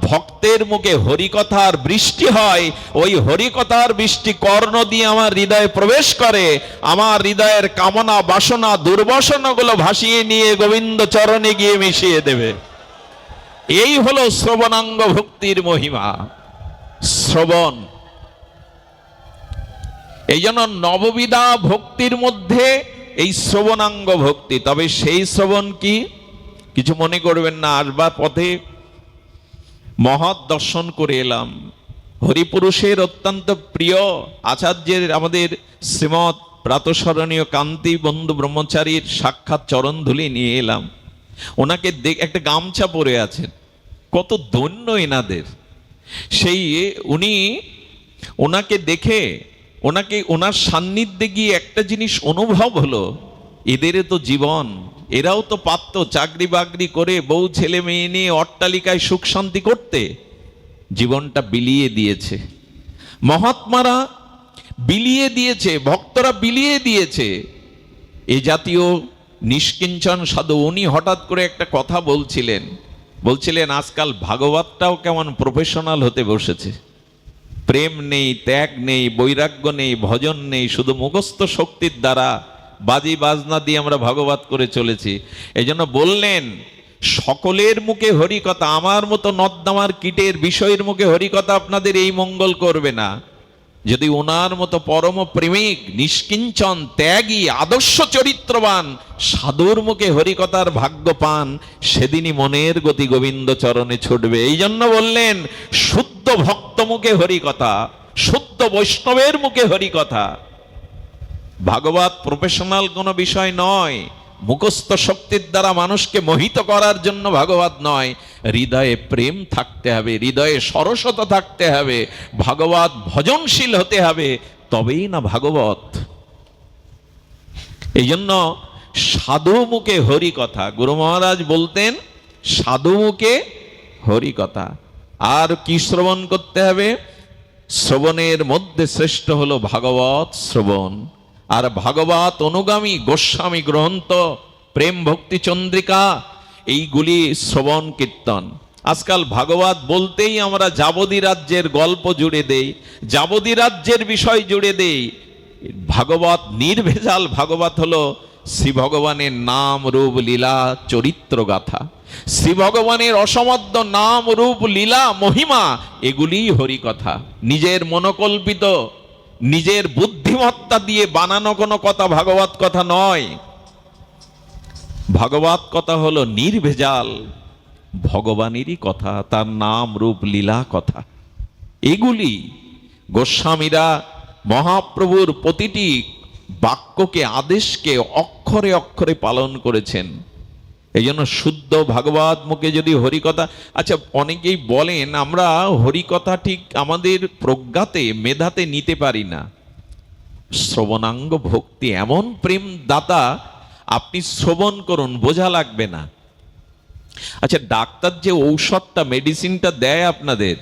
ভক্তের মুখে হরিকথার বৃষ্টি হয়, ওই হরিকথার বৃষ্টি কর্ণ দিয়ে আমার হৃদয়ে প্রবেশ করে, আমার হৃদয়ের কামনা, বাসনা, দুর্বাসনাগুলো ভাসিয়ে নিয়ে গোবিন্দ চরণে গিয়ে মিশিয়ে দেবে। এই হলো শ্রবণাঙ্গ ভক্তির মহিমা, শ্রবণ। এই জন্য নববিধা ভক্তির মধ্যে এই শ্রবণাঙ্গ ভক্তি। তবে সেই শ্রবণ কি? কিছু মনে করবেন না, আসবার পথে মহৎ দর্শন করে এলাম, হরিপুরুষের অত্যন্ত প্রিয় আচার্যের, আমাদের শ্রীমৎ প্রাতঃস্মরণীয় কান্তি বন্ধু ব্রহ্মচারীর সাক্ষাৎ চরণ ধুলি নিয়ে এলাম। ওনাকে একটা গামছা পরে আছেন, কত ধন্য এনাদের। সেই ওনাকে দেখে, ওনার সান্নিধ্যে গিয়ে একটা জিনিস অনুভব হলো, এদের তো জীবন, এরাও তো পারত চাকরি বাকরি করে বউ ছেলে মেয়ে নিয়ে অট্টালিকায় সুখ শান্তি করতে, জীবনটা বিলিয়ে দিয়েছে। মহাত্মারা বিলিয়ে দিয়েছে, ভক্তরা বিলিয়ে দিয়েছে। এ জাতীয় নিষ্কিঞ্চন সাধু উনি হঠাৎ করে একটা কথা বলছিলেন আজকাল ভাগবতটাও কেমন প্রফেশনাল হতে বসেছে। প্রেম নেই, ত্যাগ নেই, বৈরাগ্য নেই, ভজন নেই, শুধু মুখস্থ শক্তির দ্বারা বাজি বাজনা দিয়ে আমরা ভাগবত করে চলেছি। এই জন্য বললেন, সকলের মুখে হরিকথা, আমার মতো নর্দমার কীটের বিষয়ের মুখে হরিকথা আপনাদের এই মঙ্গল করবে না। যদি ওনার মতো পরম প্রেমিক, নিষ্কিঞ্চন, ত্যাগী, আদর্শ চরিত্রবান সাধুর মুখে হরিকথার ভাগ্য পান, সেদিনই মনের গতি গোবিন্দ চরণে ছুটবে। এই জন্য বললেন, শুদ্ধ ভক্ত মুখে হরিকথা, শুদ্ধ বৈষ্ণবের মুখে হরিকথা। ভাগবত প্রফেশনাল কোনো বিষয় নয়, মুখস্থ শক্তির দ্বারা মানুষকে মোহিত করার জন্য ভাগবত নয়। হৃদয়ে প্রেম থাকতে হবে, হৃদয়ে সরসতা থাকতে হবে, ভাগবত ভজনশীল হতে হবে, তবেই না ভাগবত। এই জন্য সাধু মুখে হরি কথা, গুরু মহারাজ বলতেন সাধু মুখে হরি কথা। আর কি শ্রবণ করতে হবে? শ্রবণের মধ্যে শ্রেষ্ঠ হলো ভাগবত শ্রবণ। আর ভাগবত অনুগামী গোস্বামী গ্রন্থ, প্রেম ভক্তি চন্দ্রিকা, এইগুলি শ্রবণ কীর্তন। আজকাল ভাগবত বলতেই আমরা যাবদী রাজ্যের গল্প জুড়ে দেই, যাবদী রাজ্যের বিষয় জুড়ে দেই। ভাগবত নির্ভেজাল ভাগবত হলো শ্রী ভগবানের নাম রূপ লীলা চরিত্র গাথা। শ্রী ভগবানের অসমাদ্য নাম রূপ লীলা মহিমা, এগুলিই হরিকথা। নিজের মনোকল্পিত, নিজের বুদ্ধিমত্তা দিয়ে বানানো কোনো কথা ভাগবত কথা নয়। ভাগবত কথা হলো নির্ভেজাল ভগবানেরই কথা, তার নাম রূপ লীলা কথা। এগুলি গোস্বামীরা মহাপ্রভুর প্রতিটি বাক্যকে, আদেশকে অক্ষরে অক্ষরে পালন করেছেন। এই জন্য শুদ্ধ ভাগবত মুখে যদি হরিকথা, আচ্ছা অনেকেই বলেন আমরা হরিকথা ঠিক আমাদের প্রজ্ঞাতে মেধাতে নিতে পারি না। শ্রবণাঙ্গ ভক্তি এমন প্রেম দাতা, আপনি শ্রবণ করুন, বোঝা লাগবে না। আচ্ছা ডাক্তার যে ঔষধটা, মেডিসিনটা দেয় আপনাদের,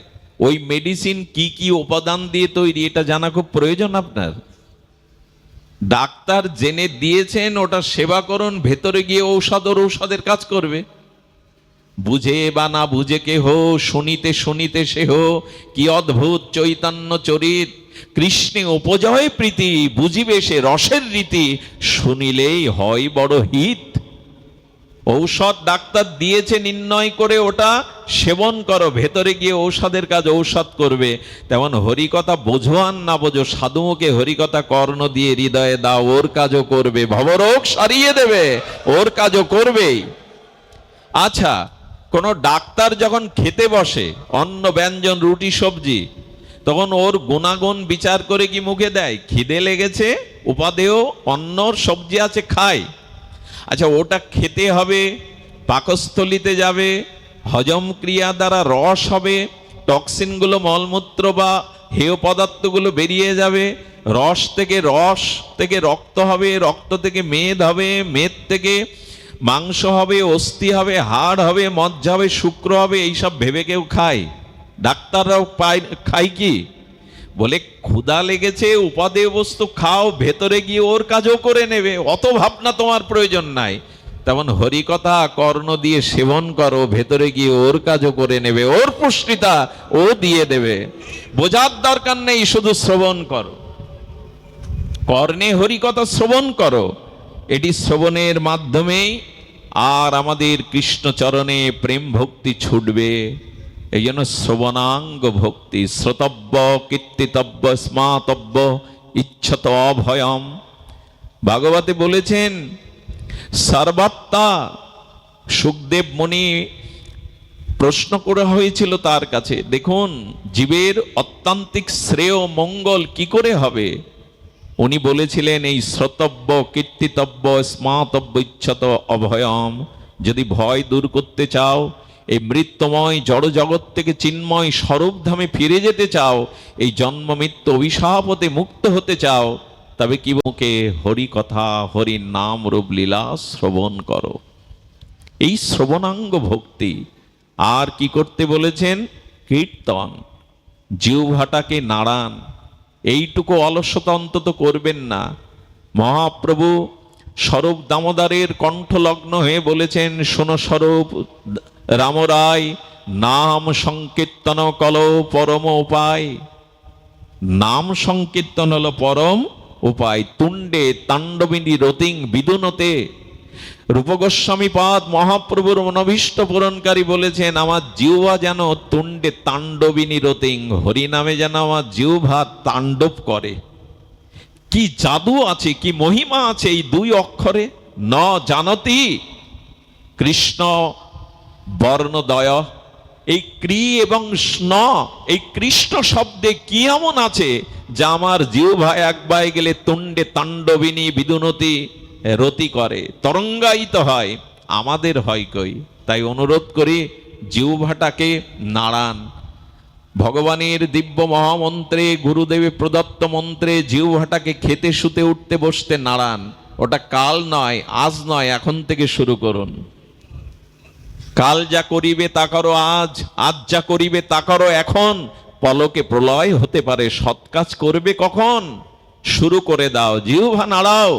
ওই মেডিসিন কি কি উপাদান দিয়ে তৈরি এটা জানা খুব প্রয়োজন আপনার। ডাক্তার জেনে দিয়েছেন, ওটা সেবা করুন, ভেতরে গিয়ে ঔষধের কাজ করবে। বুঝে বা না বুঝে কেহ, শুনিতে শুনিতে সেহ, কি অদ্ভুত চৈতন্য চরিত, কৃষ্ণে উপজয় প্রীতি, বুঝিবে সে রসের রীতি, শুনিলেই হয় বড় হিত। ঔষধ ডাক্তার দিয়েছে নির্ণয় করে, ওটা সেবন করো, ভেতরে গিয়ে ঔষধের কাজ ঔষধ করবে। তেমন হরিকথা বোঝো আর না বোঝো, সাধুমুখে হরিকথা কর্ণ দিয়ে হৃদয়ে দাও, ওর কাজও করবে, ভবরোগ সারিয়ে দেবে, ওর কাজও করবেই। আচ্ছা কোন ডাক্তার যখন খেতে বসে অন্ন ব্যঞ্জন রুটি সবজি, তখন ওর গুণাগুণ বিচার করে কি মুখে দেয়? খিদে লেগেছে, উপাদেয় অন্নর সবজি আছে, খায়। আচ্ছা ওটা খেতে হবে, পাকস্থলিতে যাবে, হজম ক্রিয়া দ্বারা রস হবে, টক্সিনগুলো মলমূত্র বা হেয় পদার্থগুলো বেরিয়ে যাবে, রস থেকে রক্ত হবে, রক্ত থেকে মেদ হবে, মেদ থেকে মাংস হবে, অস্থি হবে, হাড় হবে, মজ্জা হবে, শুক্র হবে। এইসব ভেবে কেউ খায়? ডাক্তাররাও খায় কি? বলে ক্ষুধা লেগেছে, উপাদেয় বস্তু খাও, ভেতরে গিয়ে ওর কাজও করে নেবে, অত ভাবনা তোমার প্রয়োজন নাই। তেমন হরিকথা কর্ণ দিয়ে সেবন করো, ভেতরে গিয়ে ওর কাজও করে নেবে, ওর পুষ্টিতা ও দিয়ে দেবে। বোঝার দরকার নেই, শুধু শ্রবণ করো, কর্ণে হরিকথা শ্রবণ করো। এটি শ্রবণের মাধ্যমেই আর আমাদের কৃষ্ণচরণে প্রেম ভক্তি ছুটবে। এই জন্য শ্রবণাঙ্গ ভক্তি, শ্রোতব্য কীর্তিতব্য স্মাতব্য ইচ্ছত অভয়ম। ভাগবতে বলেছেন সর্বাত্মা। সুখদেব মুনি প্রশ্ন করা হয়েছিল তার কাছে, দেখুন জীবের অত্যান্তিক শ্রেয় মঙ্গল কি করে হবে? উনি বলেছিলেন এই শ্রোতব্য কীর্তিতব্য স্মাতব্য ইচ্ছত অভয়ম। যদি ভয় দূর করতে চাও, এই মৃত্যুময় জড় জগৎ থেকে চিন্ময় স্বরূপধামে ফিরে যেতে চাও, এই জন্ম মৃত্যু অভিশাপ হতে মুক্ত হতে চাও, তবে কি মুখে হরি কথা হরি নাম রূপ লীলা শ্রবণ করো। এই শ্রবণাঙ্গ ভক্তি। আর কি করতে বলেছেন? কীর্তন, জিহ্বাটাকে নাড়ান। এইটুকু অলসতা অন্তত করবেন না। মহাপ্রভু স্বরূপ দামোদরের কণ্ঠলগ্ন হয়ে বলেছেন, শোনো স্বরূপ রামরায়, নাম সংকীর্তন কলো পরম উপায়। নাম সংকীর্তন হলো পরম উপায়। তুণ্ডে তাণ্ডবিনী রতিং বিদুনতে। রূপগোস্বামী পাদ মহাপ্রভুর অনভীষ্ট পূরণকারী বলেছেন, আমার জিহ্বা যেন তুণ্ডে তাণ্ডবিনী রতিং, হরিনামে যেন আমার জিহ্বা তাণ্ডব করে। কি জাদু আছে, কি মহিমা আছে এই দুই অক্ষরে। ন জানতি কৃষ্ণ বর্ণদয়, এই ক্রি এবং স্ন, এই কৃষ্ণ শব্দে কি এমন আছে যা আমার জিহ্বা একবার গেলে তুণ্ডে তাণ্ডবিনী বিদুনতি রতি করে, তরঙ্গায়িত হয়। আমাদের হয় কই? তাই অনুরোধ করি, জিহ্বাটাকে নাড়ান। ভগবানের দিব্য মহামন্ত্রে, গুরুদেবের প্রদত্ত মন্ত্রে জিহ্বাটাকে খেতে শুতে উঠতে বসতে নাড়ান। ওটা কাল নয়, আজ নয়, এখন থেকে শুরু করুন। কাল যা করিবে তা করো আজ, আজ যা করিবে তা করো এখন। পলকে প্রলয় হতে পারে, সৎ কাজ করবে কখন? শুরু করে দাও, জিহ্বা নাড়াও।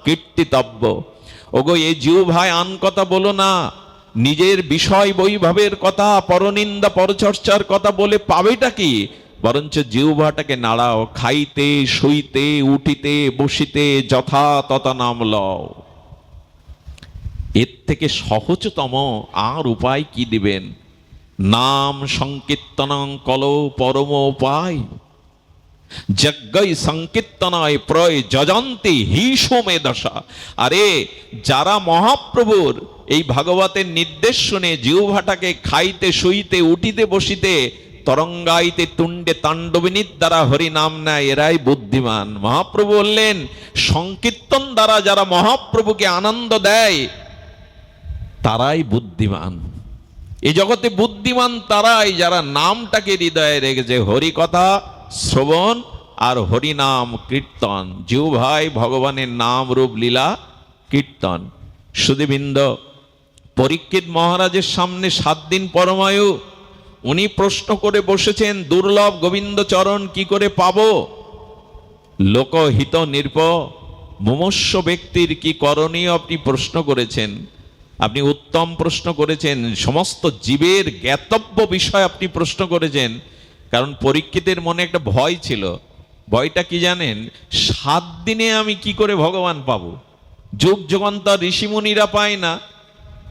কীর্তিতব্য। ওগো, এই জিহ্বায় আন কথা বলো না। নিজের বিষয় বৈভবের কথা, পরনিন্দা পরচর্চার কথা বলে পাবেটা কি? বরঞ্চ জিহ্বাটাকে নাড়াও। খাইতে শুইতে উঠিতে বসিতে যথা তথা নাম লও। এর থেকে সহজতম আর উপায় কি দিবেন? নাম সংকীর্তনং কলো পরম উপায়। যজ্ঞই সংকীর্তনায় প্রয় যজন্তি হিসোমে দশা। আরে, যারা মহাপ্রভুর এই ভাগবতের নির্দেশ শুনে জিহ্বাটাকে খাইতে শুইতে উঠিতে বসিতে তরঙ্গাইতে তুণ্ডে তাণ্ডবিনীর দ্বারা হরি নাম নেয়, এরাই বুদ্ধিমান। মহাপ্রভু বললেন, সংকীর্তন দ্বারা যারা মহাপ্রভুকে আনন্দ দেয় তারাই বুদ্ধিমান। এই জগতে বুদ্ধিমান তারাই যারা নামটাকে হৃদয়ে রেখেছে। হরি কথা শ্রবণ আর হরি নাম কীর্তন, জিহ্বায় ভগবানের নাম রূপ লীলা কীর্তন। সুধীবৃন্দ, পরীক্ষিত মহারাজের সামনে 7 দিন পরমায়ু। উনি প্রশ্ন করে বসেছেন, দুর্লভ গোবিন্দ চরণ কি করে পাবো? লোকহিত নির্প মুমুষ্য ব্যক্তির কি করণীয় আপনি প্রশ্ন করেছেন। আপনি উত্তম প্রশ্ন করেছেন। সমস্ত জীবের জ্ঞাতব্য বিষয় আপনি প্রশ্ন করেছেন। কারণ পরীক্ষিতের মনে একটা ভয় ছিল। ভয়টা কি জানেন? 7 দিনে আমি কি করে ভগবান পাবো? যুগ যুগান্তর ঋষিমুনিরা পায় না।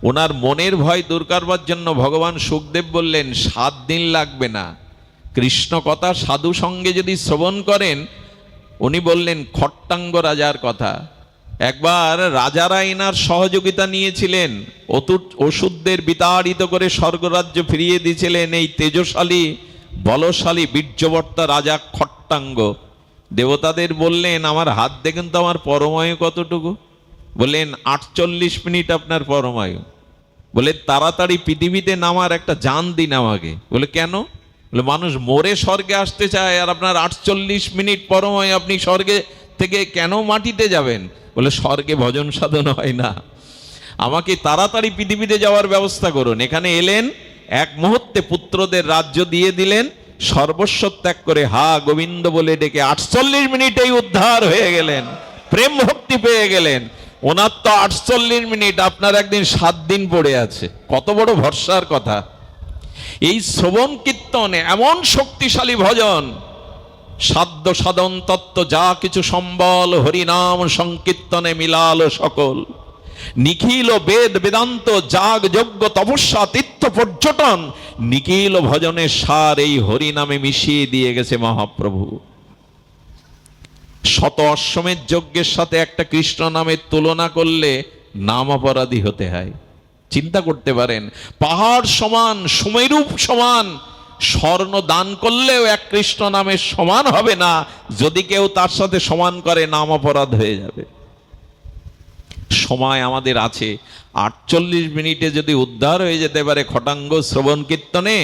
ওনার মনের ভয় দূর করবার জন্য ভগবান সুখদেব বললেন, 7 দিন লাগবে না। কৃষ্ণ কথা সাধু সঙ্গে যদি শ্রবণ করেন, উনি বললেন খট্টাঙ্গ রাজার কথা। একবার রাজারা এনার সহযোগিতা নিয়েছিলেন, ওষুধদের বিতাড়িত করে স্বর্গরাজ্য ফিরিয়ে দিয়েছিলেন এই তেজশালী বলশালী বীর্যবর্তা রাজা খট্টাঙ্গ। দেবতাদের বললেন, আমার হাত দেখেন তো আমার পরমায়ু কতটুকু? বললেন 48 মিনিট আপনার পরমায়ু। বলে তাড়াতাড়ি পৃথিবীতে নামার একটা যান দিন আমাকে। বলে কেন? বলে মানুষ মরে স্বর্গে আসতে চায়, আর আপনার 48 মিনিট পরমায়ু, আপনি স্বর্গে থেকে কেন মাটিতে যাবেন? বলে স্বর্গে ভজন সাধন হয় না, আমাকে তাড়াতাড়ি পৃথিবীতে যাওয়ার ব্যবস্থা করুন। এখানে এলেন, এক মুহূর্তে পুত্রদের রাজ্য দিয়ে দিলেন, সর্বস্ব ত্যাগ করে হা গোবিন্দ বলে ডেকে 48 মিনিটেই উদ্ধার হয়ে গেলেন, প্রেম ভক্তি পেয়ে গেলেন। ওনার তো 48 মিনিট, আপনার একদিন 7 দিন পড়ে আছে। কত বড় ভরসার কথা! এই শ্রবণ কীর্তন এমন শক্তিশালী ভজন, সাধ্য সাধন তত্ত্ব যা কিছু সম্বল হরিনাম সংকীর্তনে মিলালো সকল। নিখিল বেদ বেদান্ত যাগ যজ্ঞ তপস্যা তীর্থ পর্যটন, নিখিল ভজনের সার এই হরিনামে মিশিয়ে দিয়ে গেছে মহাপ্রভু। শত অশ্বমেধ যজ্ঞের সাথে একটা কৃষ্ণ নামের তুলনা করলে নাম অপরাধী হতে হয়। চিন্তা করতে পারেন, পাহাড় সমান সুমেরূপ সমান স্বর্ণ দান করলেও এক কৃষ্ণ নামের সমান হবে না। যদি কেউ তার সাথে সমান করে, নাম অপরাধ হয়ে যাবে। সময় আমাদের আছে, 48 মিনিটে যদি উদ্ধার হয়ে যেতে পারে খটাঙ্গ শ্রবণ কীর্তনে,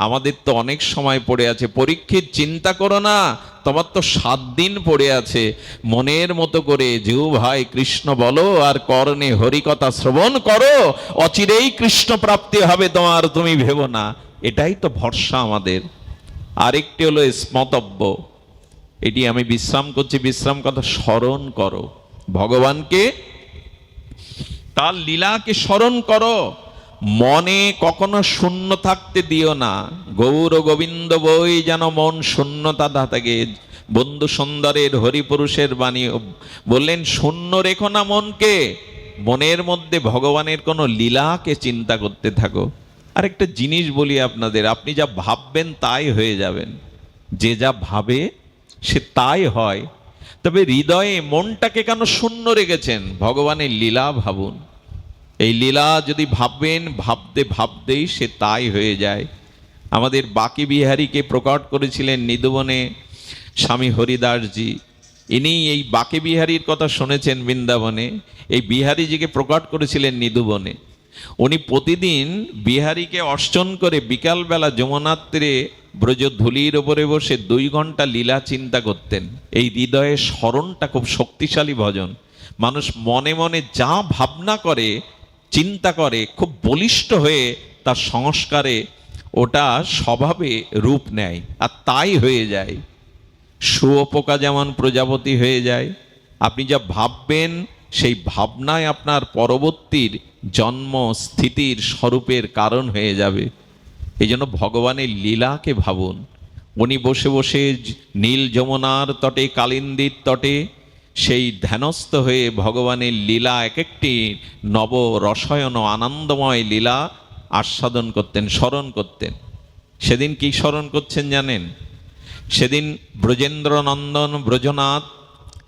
আমাদের তো অনেক সময় পড়ে আছে। পরীক্ষিত, চিন্তা করো না, তোমার তো 7 দিন পড়ে আছে। মনের মতো করে জিহ্বায় কৃষ্ণ বলো আর কর্ণে হরিকথা শ্রবণ করো, অচিরেই কৃষ্ণ প্রাপ্তি হবে তোমার, তুমি ভেবো না। এটাই তো ভরসা আমাদের। আরেকটি হলো স্মতব্য, এটি আমি বিশ্রাম করছি, বিশ্রাম কথা স্মরণ করো, ভগবানকে তার লীলাকে স্মরণ করো, মনে কখনো শূন্য থাকতে দিও না। গৌর গোবিন্দ বই যেন মন শূন্যতা না থাকে। বন্ধু সুন্দরের হরিপুরুষের বাণী বললেন, শূন্য রেখো না মনকে, মনের মধ্যে ভগবানের কোনো লীলাকে চিন্তা করতে থাকো। আরেকটা জিনিস বলি আপনাদের, আপনি যা ভাববেন তাই হয়ে যাবেন। যে যা ভাবে সে তাই হয়। তবে হৃদয়ে মনটাকে কেন শূন্য রেখেছেন? ভগবানের লীলা ভাবুন। এই লীলা যদি ভাববেন, ভাবতে ভাবতেই সে তাই হয়ে যায়। আমাদের বাকি বিহারীকে প্রকট করেছিলেন নিধুবনে স্বামী হরিদাসজি। ইনি এই বাকি বিহারীর কথা শুনেছেন বৃন্দাবনে, এই বিহারীজিকে প্রকট করেছিলেন নিধুবনে। উনি প্রতিদিন বিহারীকে অর্চন করে বিকালবেলা যমুনার তীরে ব্রজধূলির ওপরে বসে 2 ঘন্টা লীলা চিন্তা করতেন। এই হৃদয়ের স্মরণটা খুব শক্তিশালী ভজন। মানুষ মনে মনে যা ভাবনা করে, চিন্তা করে, খুব বলিষ্ঠ হয়ে তার সংস্কারে ওটা স্বভাবে রূপ নেয়, আর তাই হয়ে যায়। শুয়োপোকা যেমন প্রজাপতি হয়ে যায়, আপনি যা ভাববেন সেই ভাবনায় আপনার পরবর্তীর জন্ম স্থিতির স্বরূপের কারণ হয়ে যাবে। এই জন্য ভগবানের লীলাকে ভাবুন। উনি বসে বসে নীল যমুনার তটে, কালিন্দীর তটে সেই ধ্যানস্থ হয়ে ভগবানের লীলা, এক একটি নব রসায়ন আনন্দময় লীলা আস্বাদন করতেন, স্মরণ করতেন। সেদিন কি স্মরণ করছেন জানেন? সেদিন ব্রজেন্দ্র নন্দন ব্রজনাথ,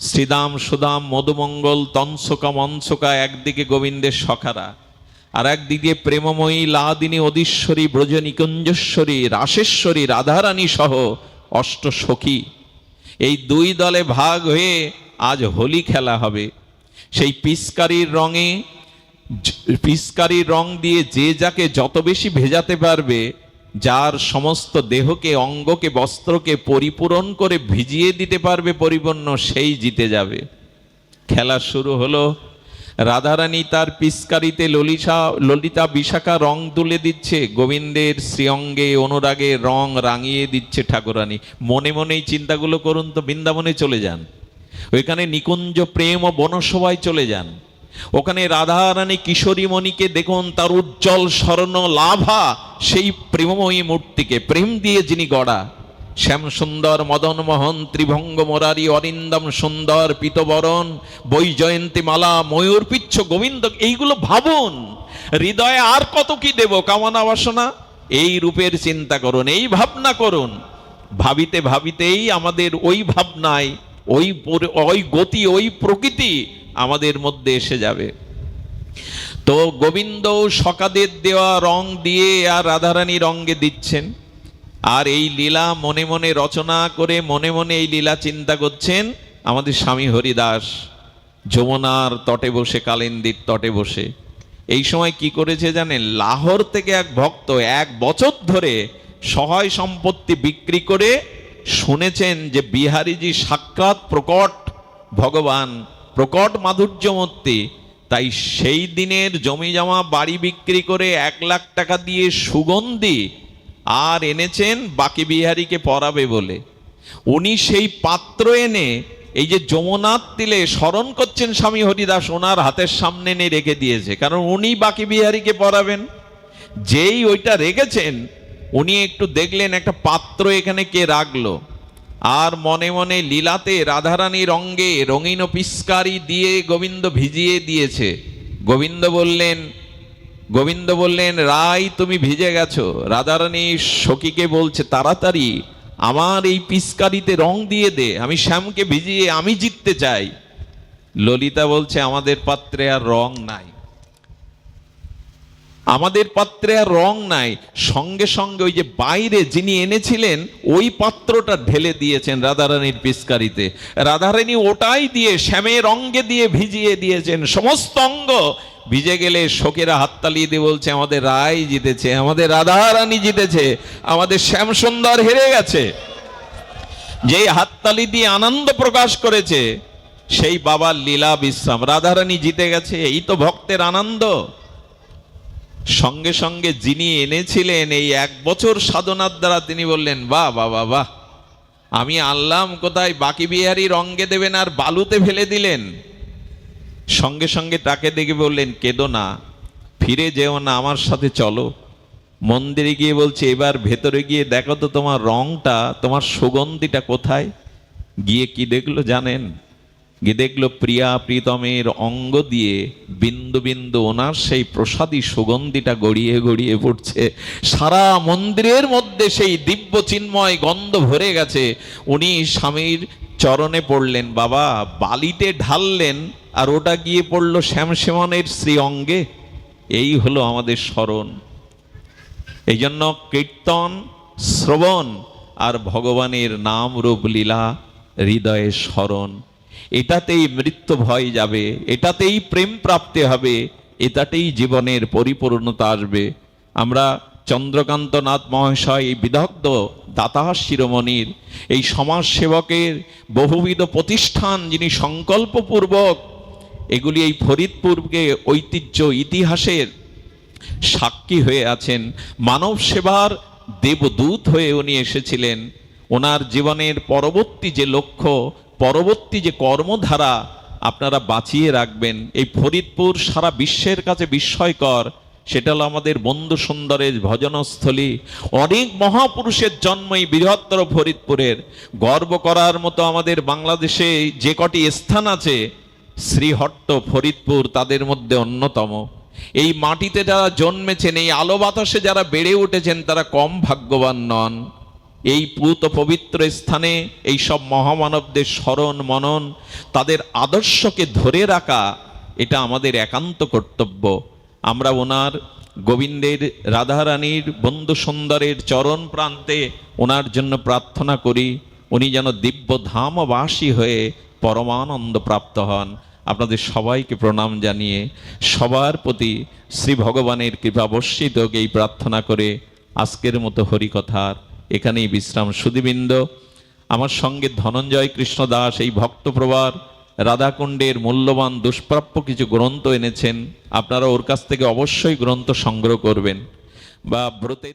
শ্রীদাম সুদাম মধুমঙ্গল তনসকা মনসকা একদিকে গোবিন্দের সখারা, আর একদিকে প্রেমময়ী লাদিনী অধীশ্বরী ব্রজনিকুঞ্জেশ্বরী রাসেশ্বরী রাধারানী সহ 8 সখী, এই 2 দলে ভাগ হয়ে আজ হোলি খেলা হবে। সেই পিচকারির রং দিয়ে যে যাকে যত বেশি ভেজাতে পারবে, যার সমস্ত দেহকে, অঙ্গকে, বস্ত্রকে পরিপূরণ করে ভিজিয়ে দিতে পারবে পরিপূর্ণ, সেই জিতে যাবে। খেলা শুরু হলো। রাধারানী তার পিচকারিতে ললিতা বিশাখা রং তুলে দিচ্ছে, গোবিন্দের শ্রীঅঙ্গে অনুরাগে রং রাঙিয়ে দিচ্ছে ঠাকুরানী। মনে মনেই চিন্তাগুলো করুন তো, বৃন্দাবনে চলে যান, ওইখানে নিকুঞ্জ প্রেম ও বনসভায় চলে যান। ওখানে রাধারানী কিশোরী মণিকে দেখুন, তার উজ্জ্বল স্বর্ণ লাভা সেই প্রেমময়ী মূর্তিকে, প্রেম দিয়ে যিনি গড়া, শ্যাম সুন্দর মদন মোহন ত্রিভঙ্গ মোরারি অরিন্দম সুন্দর পীতবরণ বৈজয়ন্তী মালা ময়ূর পিচ্ছ গোবিন্দ, এইগুলো ভাবুন। হৃদয়ে আর কত কি দেব কামনা বাসনা, এই রূপের চিন্তা করুন, এই ভাবনা করুন। ভাবিতে ভাবিতেই আমাদের ওই ভাবনায় ওই গতি, ওই প্রকৃতি আমাদের মধ্যে এসে যাবে। তো গোবিন্দ সকাদের দেওয়া রং দিয়ে আর রাধারানী রঙে দিচ্ছেন, আর এই লীলা মনে মনে রচনা করে মনে মনে এই লীলা চিন্তা করছেন আমাদের স্বামী হরিদাস যমুনার তটে বসে, কালিন্দীর তটে বসে। এই সময় কি করেছে জানেন? লাহোর থেকে এক ভক্ত 1 বছর ধরে সহায় সম্পত্তি বিক্রি করে শুনেছেন যে বিহারীজি সাক্ষাৎ প্রকট ভগবান, প্রকট মাধুর্যমূর্তি। তাই সেই দিনের জমি জমা বাড়ি বিক্রি করে 1 লাখ টাকা দিয়ে সুগন্ধি আর এনেছেন বাকি বিহারীকে পরাবে বলে। উনি সেই পাত্র এনে এই যে যমুনার তীরে স্মরণ করছেন স্বামী হরিদাস, ওনার হাতের সামনে এনে রেখে দিয়েছে, কারণ উনি বাকি বিহারীকে পরাবেন। যেই ওইটা রেখেছেন, উনি একটু দেখলেন একটা পাত্র এখানে কে রাখলো, আর মনে মনে লীলাতে রাধারানীর অঙ্গে রঙিন পিচকারি দিয়ে গোবিন্দ ভিজিয়ে দিয়েছে। গোবিন্দ বললেন রাই তুমি ভিজে গেছো। রাধারানী সখীকে বলছে তাড়াতাড়ি আমার এই পিচকারিতে রং দিয়ে দে, আমি শ্যামকে ভিজিয়ে আমি জিততে চাই। ললিতা বলছে আমাদের পাত্রে আর রং নাই। আমাদের পাত্রে আর রং নাই, সঙ্গে সঙ্গে ওই যে বাইরে যিনি এনেছিলেন ওই পাত্রটা ঢেলে দিয়েছেন রাধারানীর পিচকারিতে। রাধারানী ওটাই দিয়ে শ্যামের অঙ্গে দিয়ে ভিজিয়ে দিয়েছেন, সমস্ত অঙ্গ ভিজে গেলে শোকেরা হাততালি দিয়ে বলছে আমাদের রায় জিতেছে, আমাদের রাধারানী জিতেছে, আমাদের শ্যাম সুন্দর হেরে গেছে। যেই হাততালি দিয়ে আনন্দ প্রকাশ করেছে সেই বাবার লীলা বিশ্রাম, রাধারানী জিতে গেছে, এই তো ভক্তের আনন্দ। সঙ্গে সঙ্গে যিনি এনেছিলেন এই 1 বছর সাধনার দ্বারা তিনি বললেন বাহ বাহ বাহ বাহ, আমি আনলাম কোথায়, বাকি বিহারীর অঙ্গে দেবেন আর বালুতে ফেলে দিলেন। সঙ্গে সঙ্গে তাকে দেখে বললেন কেঁদো না, ফিরে যেও না, আমার সাথে চলো। মন্দিরে গিয়ে বলছে এবার ভেতরে গিয়ে দেখো তো তোমার রংটা, তোমার সুগন্ধিটা কোথায়। গিয়ে কি দেখলো জানেন? গিয়ে দেখলো প্রিয়া প্রীতমের অঙ্গ দিয়ে বিন্দু বিন্দু ওনার সেই প্রসাদী সুগন্ধিটা গড়িয়ে গড়িয়ে পড়ছে। সারা মন্দিরের মধ্যে সেই দিব্য চিন্ময় গন্ধ ভরে গেছে। উনি স্বামীর চরণে পড়লেন, বাবা বালিতে ঢাললেন আর ওটা গিয়ে পড়লো শ্যামসেমনের শ্রী অঙ্গে। এই হলো আমাদের স্মরণ। এই জন্য কীর্তন শ্রবণ আর ভগবানের নাম রূপ লীলা হৃদয়ে স্মরণ, এটাতেই মৃত্যু ভয় যাবে, এটাতেই প্রেম প্রাপ্তি হবে, এটাতেই জীবনের পরিপূর্ণতা আসবে। আমরা চন্দ্রকান্ত নাথ মহাশয় এই বিদগ্ধ দাতা শিরোমণির এই সমাজ সেবকের বহুবিধ প্রতিষ্ঠান যিনি সংকল্পপূর্বক এগুলি এই ফরিদপুরকে ঐতিহ্য ইতিহাসের সাক্ষী হয়ে আছেন, মানব সেবার দেবদূত হয়ে উনি এসেছিলেন। ওনার জীবনের পরবর্তী যে লক্ষ্য, পরবর্তী যে কর্মধারা আপনারা বাঁচিয়ে রাখবেন। এই ফরিদপুর সারা বিশ্বের কাছে বিস্ময়কর, সেটা হলো আমাদের বন্ধু সুন্দরের ভজনস্থলী। অনেক মহাপুরুষের জন্ম এই বৃহত্তর ফরিদপুরের। গর্ব করার মতো আমাদের বাংলাদেশে যে কটি স্থান আছে, শ্রীহট্ট ফরিদপুর তাদের মধ্যে অন্যতম। এই মাটিতে যারা জন্মেছেন, এই আলো বাতাসে যারা বেড়ে উঠেছেন, তারা কম ভাগ্যবান নন। এই পুত পবিত্র স্থানে এই সব মহামানবদের স্মরণ মনন, তাদের আদর্শকে ধরে রাখা, এটা আমাদের একান্ত কর্তব্য। আমরা ওনার গোবিন্দের রাধারানীর বন্ধু সুন্দরের চরণ প্রান্তে ওনার জন্য প্রার্থনা করি, উনি যেন দিব্য ধামবাসী হয়ে পরমানন্দ প্রাপ্ত হন। আপনাদের সবাইকে প্রণাম জানিয়ে সবার প্রতি শ্রী ভগবানের কৃপা বর্ষিত হোক এই প্রার্থনা করে আজকের মতো হরিকথার এখানেই বিশ্রাম। সুধীবৃন্দ, আমার সঙ্গে ধনঞ্জয় কৃষ্ণ দাস এই ভক্তপ্রবার রাধাকুণ্ডের মূল্যবান দুষ্প্রাপ্য কিছু গ্রন্থ এনেছেন। আপনারা ওর কাছ থেকে অবশ্যই গ্রন্থ সংগ্রহ করবেন বা ব্রতে